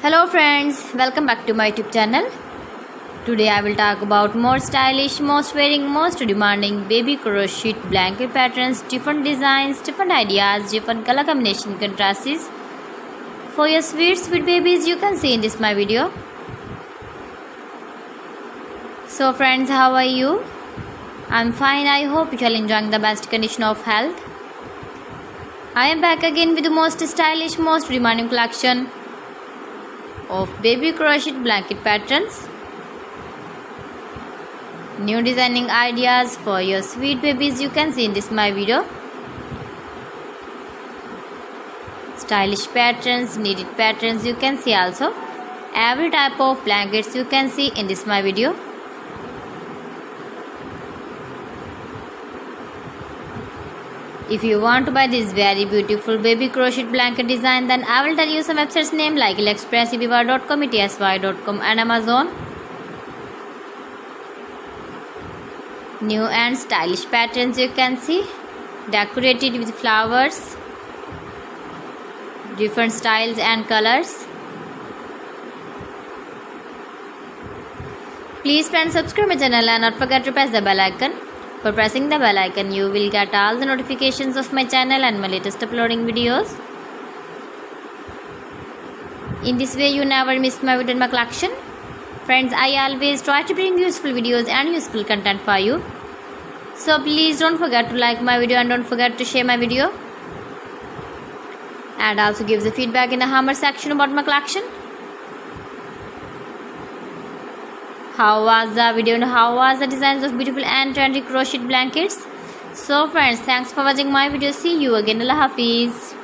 Hello friends, welcome back to my YouTube channel. Today I will talk about more stylish, most wearing, most demanding baby crochet blanket patterns, different designs, different ideas, different color combination contrasts for your sweet babies you can see in this my video. So friends, how are you? I'm fine. I hope you are enjoying the best condition of health. I am back again with the most stylish, most demanding collection of baby crochet blanket patterns. New designing ideas for your sweet babies you can see in this my video. Stylish patterns, needed patterns you can see also. Every type of blankets you can see in this my video. If you want to buy this very beautiful baby crochet blanket design, then I will tell you some websites name like AliExpress, eBay.com, etsy.com and Amazon. New and stylish patterns you can see, decorated with flowers, different styles and colors. Please friends, subscribe my channel and not forget to press the bell icon. For pressing the bell icon, you will get all the notifications of my channel and my latest uploading videos. In this way, you never miss my video in my collection. Friends, I always try to bring useful videos and useful content for you. So please don't forget to like my video and don't forget to share my video. And also give the feedback in the comment section about my collection. How was the video and how was the designs of beautiful and trendy crochet blankets? So friends, thanks for watching my video. See you again. Allah Hafiz.